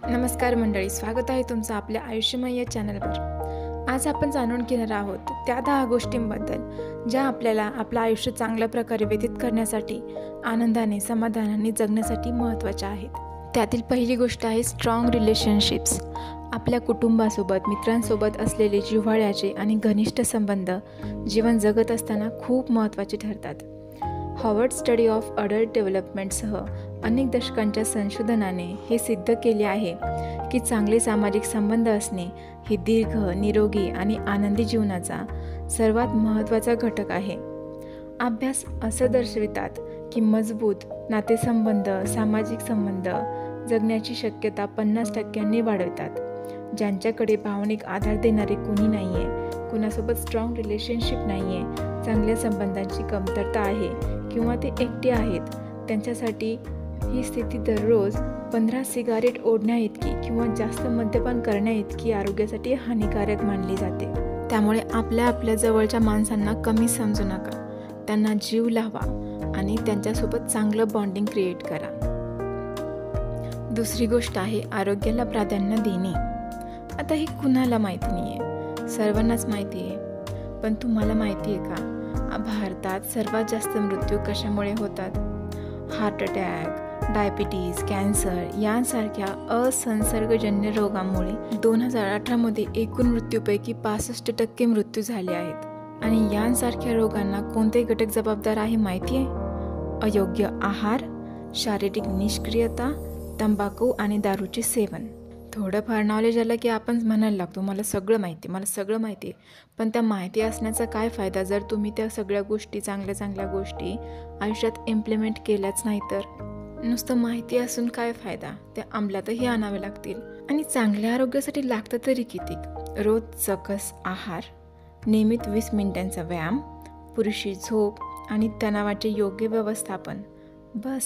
नमस्कार मंडळी, स्वागत आहे तुमचं आपल्या आयुष्यमय या चॅनलवर. आज आपण जाणून घेणार आहोत त्या 10 गोष्टींबद्दल ज्या आपल्याला आपलं आयुष्य चांगल्या प्रकारे व्यतीत करण्यासाठी, आनंदाने, समाधानाने जगण्यासाठी महत्त्वाच्या आहेत. त्यातील पहिली गोष्ट आहे स्ट्रॉंग रिलेशनशिप्स. आपल्या कुटुंबासोबत, मित्रांसोबत असलेले जिव्हाळ्याचे आणि घनिष्ठ संबंध जीवन जगत असताना खूप महत्त्वाचे ठरतात. हार्वर्ड स्टडी ऑफ अडल्ट डेव्हलपमेंटसह अनेक दशकांच्या संशोधनाने हे सिद्ध केले आहे की चांगले सामाजिक संबंध असणे हे दीर्घ, निरोगी आणि आनंदी जीवनाचा सर्वात महत्त्वाचा घटक आहे. अभ्यास असं दर्शवितात की मजबूत नातेसंबंध सामाजिक संबंध जगण्याची शक्यता 50% वाढवतात. ज्यांच्याकडे भावनिक आधार देणारे कुणी नाही आहे, कुणासोबत स्ट्रॉंग रिलेशनशिप नाही आहे, चांगल्या संबंधांची कमतरता आहे किंवा ते एकटे आहेत, त्यांच्यासाठी ही स्थिती दररोज 15 सिगारेट ओढण्याइतकी किंवा जास्त मद्यपान करण्याइतकी आरोग्यासाठी हानिकारक मानली जाते. त्यामुळे आपल्या जवळच्या माणसांना कमी समजू नका, त्यांना जीव लावा आणि त्यांच्यासोबत चांगलं बॉन्डिंग क्रिएट करा. दुसरी गोष्ट आहे आरोग्याला प्राधान्य देणे. आता हे कुणाला माहिती नाही आहे, सर्वांनाच माहिती आहे, पण तुम्हाला माहिती आहे का भारतात सर्वात जास्त मृत्यू कशामुळे होतात? हार्ट अटॅक, डायबिटीज, कॅन्सर यांसारख्या असंसर्गजन्य रोगांमुळे 2018 मध्ये एकूण मृत्यूपैकी 65% मृत्यू झाले आहेत. आणि यांसारख्या रोगांना कोणते घटक जबाबदार आहे माहिती आहे? अयोग्य आहार, शारीरिक निष्क्रियता, तंबाखू आणि दारूचे सेवन. थोडंफार नॉलेज आलं की आपण म्हणायला लागतो मला सगळं माहिती आहे. पण त्या माहिती असण्याचा काय फायदा जर तुम्ही त्या सगळ्या गोष्टी, चांगल्या गोष्टी आयुष्यात इम्प्लिमेंट केल्याच नाही तर? नुसतं माहिती असून काय फायदा? त्या अंमलातही आणावे लागतील. आणि चांगल्या आरोग्यासाठी लागतं तरी किती? रोज सकस आहार, नियमित 20 मिनिटांचा व्यायाम, पुरेशी झोप आणि तणावाचे योग्य व्यवस्थापन. बस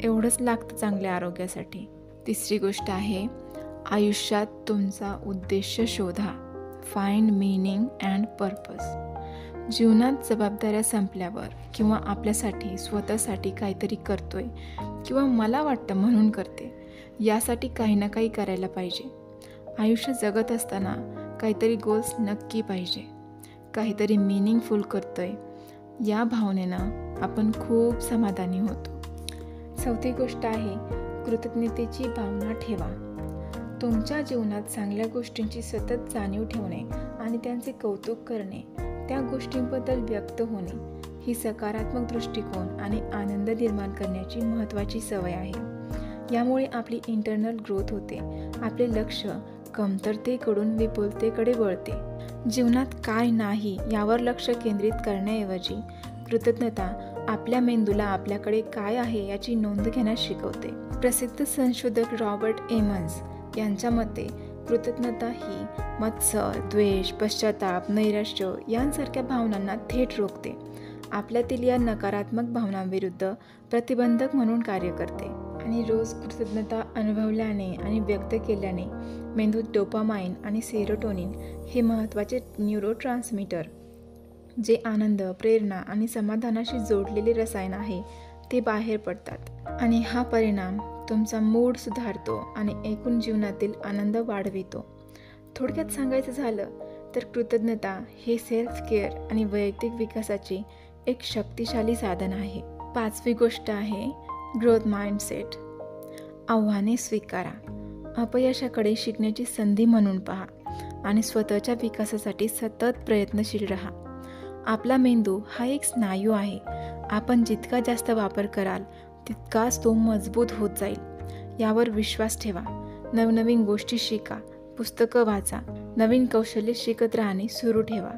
एवढंच लागतं चांगल्या आरोग्यासाठी. तिसरी गोष्ट आहे आयुष्यात तुमचा उद्देश शोधा. Find meaning and purpose. जीवनात जबाबदाऱ्या संपल्यावर किंवा आपल्यासाठी स्वतःसाठी काहीतरी करतोय किंवा मला वाटतं म्हणून करते, यासाठी काही ना काही करायला पाहिजे. आयुष्य जगत असताना काहीतरी गोल्स नक्की पाहिजे. काहीतरी मिनिंगफुल करतोय या भावनेनं आपण खूप समाधानी होतो. चौथी गोष्ट आहे कृतज्ञतेची भावना ठेवा. तुमच्या जीवनात चांगल्या गोष्टींची सतत जाणीव ठेवणे आणि त्यांचे कौतुक करणे, त्या गोष्टींबद्दल व्यक्त होणे ही सकारात्मक दृष्टिकोन आणि आनंद निर्माण करण्याची महत्त्वाची सवय आहे. यामुळे आपली इंटरनल ग्रोथ होते. आपले लक्ष कमतरतेकडून विपुलतेकडे वळते. जीवनात काय नाही यावर लक्ष केंद्रित करण्याऐवजी कृतज्ञता आपल्या मेंदूला आपल्याकडे काय आहे याची नोंद घेण्यास शिकवते. प्रसिद्ध संशोधक रॉबर्ट एमन्स यांच्या मते कृतज्ञता ही मत्सर, द्वेष, पश्चाताप, नैराश्य यांसारख्या भावनांना थेट रोखते. आपल्यातील या नकारात्मक भावनांविरुद्ध प्रतिबंधक म्हणून कार्य करते. आणि रोज कृतज्ञता अनुभवल्याने आणि व्यक्त केल्याने मेंदूत डोपामाइन आणि सेरोटोनिन हे महत्त्वाचे न्यूरोट्रान्समीटर, जे आनंद, प्रेरणा आणि समाधानाशी जोडलेले रसायन आहे, ते बाहेर पडतात. आणि हा परिणाम तुमचा मूड सुधारतो आणि एकूण जीवनातील आनंद वाढवितो. थोडक्यात सांगायचं झालं तर कृतज्ञता हे सेल्फ केअर आणि वैयक्तिक विकासाचे एक शक्तिशाली साधन आहे. पाचवी गोष्ट आहे ग्रोथ माइंडसेट. आव्हाने स्वीकारा. अपयशाकडे शिकण्याची संधी म्हणून पहा आणि स्वतःच्या विकासासाठी सतत प्रयत्नशील राहा. आपला मेंदू हा एक स्नायू आहे. आपण जितका जास्त वापर कराल तितकाच तो मजबूत होत जाईल. यावर विश्वास ठेवा. नवनवीन गोष्टी शिका, पुस्तकं वाचा, नवीन कौशल्य शिकत राहणे सुरू ठेवा.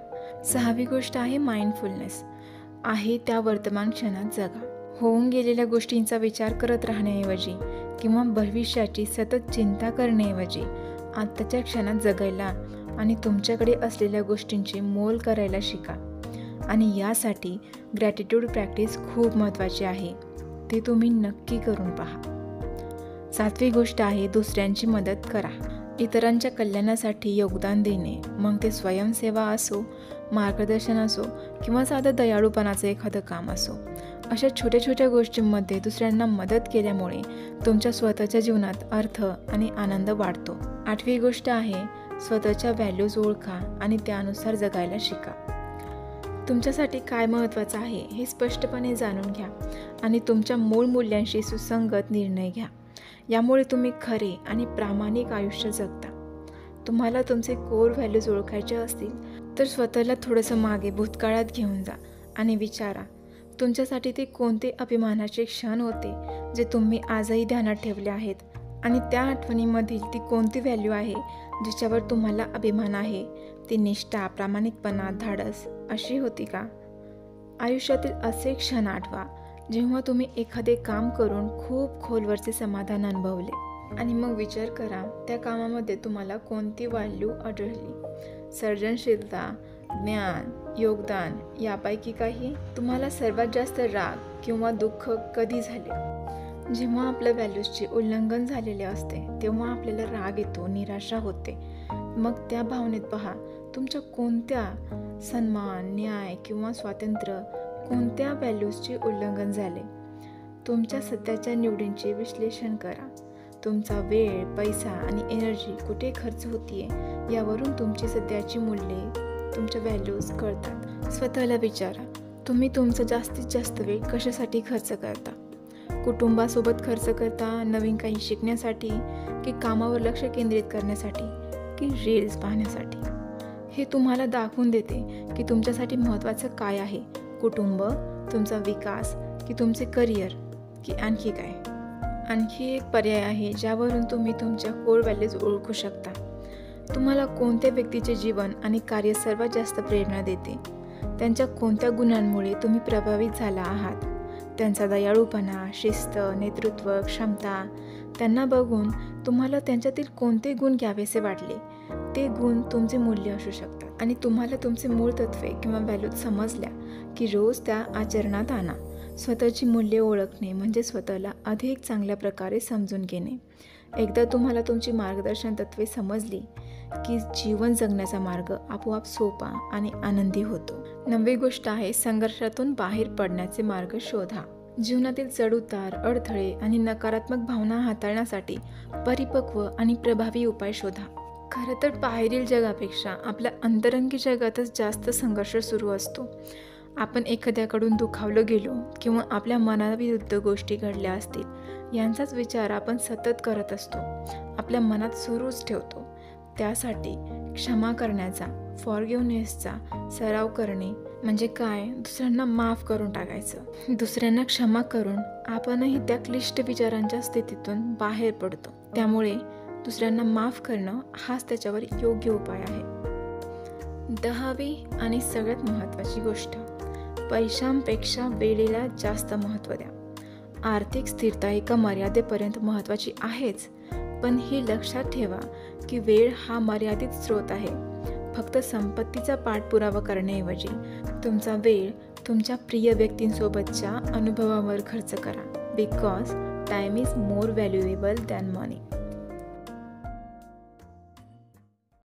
सहावी गोष्ट आहे माइंडफुलनेस. आहे त्या वर्तमान क्षणात जगा. होऊन गेलेल्या गोष्टींचा विचार करत राहण्याऐवजी किंवा भविष्याची सतत चिंता करण्याऐवजी आत्ताच्या क्षणात जगायला आणि तुमच्याकडे असलेल्या गोष्टींचे मोल करायला शिका. आणि यासाठी ग्रॅटिट्यूड प्रॅक्टिस खूप महत्त्वाची आहे. ते तुम्ही नक्की करून पहा. सातवी गोष्ट आहे दुसऱ्यांची मदत करा. इतरांच्या कल्याणासाठी योगदान देणे, मग ते स्वयंसेवा असो, मार्गदर्शन असो किंवा साधं दयाळूपणाचं एखादं काम असो. अशा छोट्या छोट्या गोष्टींमध्ये दुसऱ्यांना मदत केल्यामुळे तुमच्या स्वतःच्या जीवनात अर्थ आणि आनंद वाढतो. 8वी गोष्ट आहे, स्वतःच्या व्हॅल्यूज ओळखा आणि त्यानुसार जगायला शिका. तुमच्यासाठी काय महत्त्वाचं आहे हे स्पष्टपणे जाणून घ्या आणि तुमच्या मूळ मूल्यांशी सुसंगत निर्णय घ्या. यामुळे तुम्ही खरे आणि प्रामाणिक आयुष्य जगता. तुम्हाला तुमचे कोर व्हॅल्यूज ओळखायचे असतील तर स्वतःला थोडंसं मागे भूतकाळात घेऊन जा आणि विचारा, तुमच्यासाठी ते कोणते अभिमानाचे क्षण होते जे तुम्ही आजही ध्यानात ठेवले आहेत आणि त्या आठवणीमधील ती कोणती व्हॅल्यू आहे जिच्यावर तुम्हाला अभिमान आहे. ती निष्ठा, प्रामाणिकपणा, धाडस अशी होती का? आयुष्यातील असे क्षण आठवा जेव्हा तुम्ही एखादे काम करून खूप खोलवरचे समाधान अनुभवले आणि मग विचार करा त्या कामामध्ये तुम्हाला कोणती व्हॅल्यू आढळली. सर्जनशीलता, ज्ञान, योगदान यापैकी काही. तुम्हाला सर्वात जास्त राग किंवा दुःख कधी झाले? जेव्हा आपल्या व्हॅल्यूजचे उल्लंघन झालेले असते तेव्हा आपल्याला राग येतो, निराशा होते. मग त्या भावनेत पहा, तुमच्या कोणत्या सन्मान, न्याय किंवा स्वातंत्र्य, कोणत्या व्हॅल्यूजचे उल्लंघन झाले? तुमच्या सध्याच्या निवडींचे विश्लेषण करा. तुमचा वेळ, पैसा आणि एनर्जी कुठे खर्च होतीये यावरून तुमची सध्याची मूल्ये, तुमच्या व्हॅल्यूज कळतात. स्वतःला विचारा, तुम्ही तुमचा जास्तीत जास्त वेळ कशासाठी खर्च करता? कुटुंबासोबत खर्च करता, नवीन काही शिकण्यासाठी, की कामावर लक्ष केंद्रित करण्यासाठी, की रील्स पाहण्यासाठी? हे तुम्हाला दाखवून देते की तुमच्यासाठी महत्त्वाचं काय आहे. कुटुंब, तुमचा विकास, की तुमचे करिअर, की आणखी काय? आणखी एक पर्याय आहे ज्यावरून तुम्ही तुमच्या कोर व्हॅल्यूज ओळखू शकता. तुम्हाला कोणत्या व्यक्तीचे जीवन आणि कार्य सर्वात जास्त प्रेरणा देते? त्यांच्या कोणत्या गुणांमुळे तुम्ही प्रभावित झाला आहात? त्यांचा दयाळूपणा, शिस्त, नेतृत्व क्षमता. त्यांना बघून तुम्हाला त्यांच्यातील कोणते गुण घ्यावेसे वाटले? ते गुण तुमचे मूल्य असू शकतात आणि तुम्हाला तुमचे मूळ तत्त्वे किंवा व्हॅल्यूज समजल्या की रोज त्या आचरणात आणा. स्वतःची मूल्ये ओळखणे म्हणजे स्वतःला अधिक चांगल्या प्रकारे समजून घेणे. एकदा तुम्हाला तुमची मार्गदर्शन तत्त्वे समजली की जीवन जगण्याचा मार्ग आपोआप सोपा आणि आनंदी होतो. 9वी गोष्ट आहे, संघर्षातून बाहेर पडण्याचे मार्ग शोधा. जीवनातील चढउतार, अडथळे आणि नकारात्मक भावना हाताळण्यासाठी परिपक्व आणि प्रभावी उपाय शोधा. खरं तर बाहेरील जगापेक्षा आपल्या अंतरंगी जगातच जास्त संघर्ष सुरू असतो. आपण एखाद्याकडून दुखावलं गेलो किंवा आपल्या मनाविरुद्ध गोष्टी घडल्या असतील यांचाच विचार आपण सतत करत असतो, आपल्या मनात सुरूच ठेवतो. त्यासाठी क्षमा करण्याचा, फॉरगिव्हनेसचा सराव करणे म्हणजे काय? दुसऱ्यांना माफ करून टाकायचं. दुसऱ्यांना क्षमा करून आपणही त्या क्लिष्ट विचारांच्या स्थितीतून बाहेर पडतो. त्यामुळे दुसऱ्यांना माफ करणं हाच त्याच्यावर योग्य उपाय आहे. 10वी आणि सगळ्यात महत्त्वाची गोष्ट, पैशांपेक्षा वेळेला जास्त महत्त्व द्या. आर्थिक स्थिरता एका मर्यादेपर्यंत महत्त्वाची आहेच, पण ही लक्षात ठेवा की वेळ हा मर्यादित स्रोत आहे. फक्त संपत्तीचा पाठपुरावा करण्याऐवजी तुमचा वेळ तुमच्या प्रिय व्यक्तींसोबतच्या अनुभवावर खर्च करा. Because time is more valuable than money.